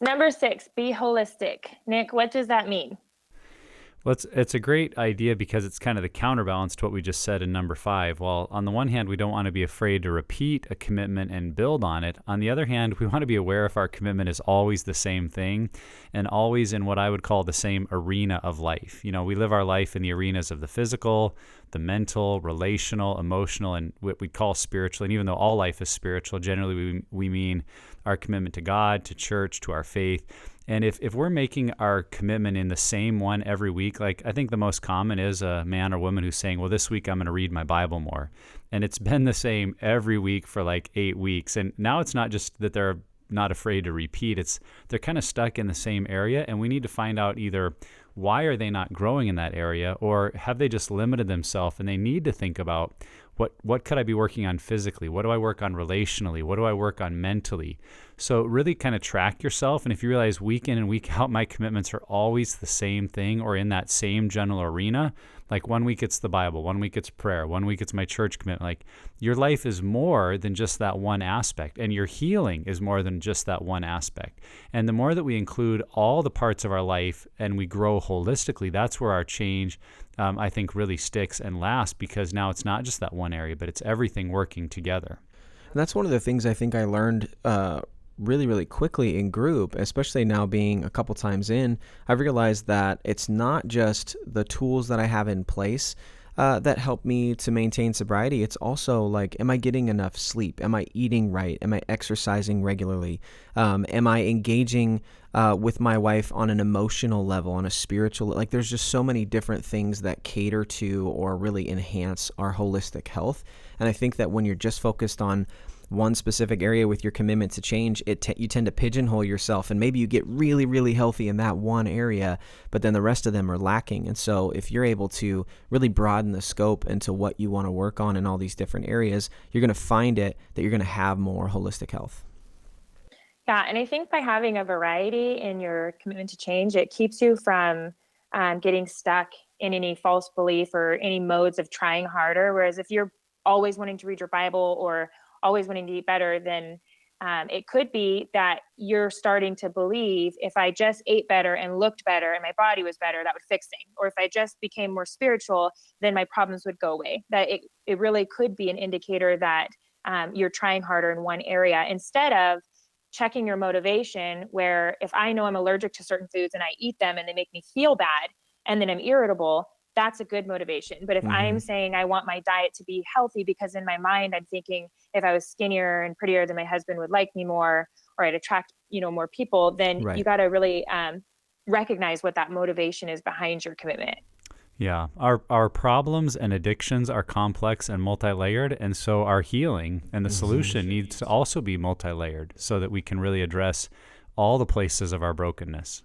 Number 6, be holistic. Nick, what does that mean? Well, it's a great idea because it's kind of the counterbalance to what we just said in number five. Well, on the one hand, we don't want to be afraid to repeat a commitment and build on it. On the other hand, we want to be aware if our commitment is always the same thing and always in what I would call the same arena of life. You know, we live our life in the arenas of the physical, the mental, relational, emotional, and what we call spiritual. And even though all life is spiritual, generally we mean our commitment to God, to church, to our faith. And if we're making our commitment in the same one every week, like I think the most common is a man or woman who's saying, well, this week I'm going to read my Bible more. And it's been the same every week for like 8 weeks. And now it's not just that they're not afraid to repeat. It's they're kind of stuck in the same area. And we need to find out either why are they not growing in that area, or have they just limited themselves and they need to think about what could I be working on physically? What do I work on relationally? What do I work on mentally? So really kind of track yourself. And if you realize week in and week out, my commitments are always the same thing or in that same general arena, like 1 week it's the Bible, 1 week it's prayer, 1 week it's my church commitment. Like your life is more than just that one aspect, and your healing is more than just that one aspect. And the more that we include all the parts of our life and we grow holistically, that's where our change, I think, really sticks and lasts, because now it's not just that one area, but it's everything working together. And that's one of the things I think I learned really, really quickly in group, especially now being a couple times in. I've realized that it's not just the tools that I have in place that help me to maintain sobriety. It's also like, am I getting enough sleep? Am I eating right? Am I exercising regularly? Am I engaging with my wife on an emotional level, on a spiritual, like there's just so many different things that cater to or really enhance our holistic health. And I think that when you're just focused on one specific area with your commitment to change, you tend to pigeonhole yourself, and maybe you get really, really healthy in that one area, but then the rest of them are lacking. And so if you're able to really broaden the scope into what you want to work on in all these different areas, you're going to find it that you're going to have more holistic health. Yeah, and I think by having a variety in your commitment to change, it keeps you from getting stuck in any false belief or any modes of trying harder. Whereas if you're always wanting to read your Bible or always wanting to eat better, then it could be that you're starting to believe if I just ate better and looked better and my body was better, that would fix things. Or if I just became more spiritual, then my problems would go away. That it really could be an indicator that you're trying harder in one area instead of checking your motivation, where if I know I'm allergic to certain foods and I eat them and they make me feel bad and then I'm irritable, that's a good motivation. But if I'm Hmm. saying I want my diet to be healthy because in my mind I'm thinking if I was skinnier and prettier, then my husband would like me more, or I'd attract, more people, then you Right. got to really recognize what that motivation is behind your commitment. Yeah, our problems and addictions are complex and multi-layered, and so our healing and the solution needs to also be multi-layered so that we can really address all the places of our brokenness.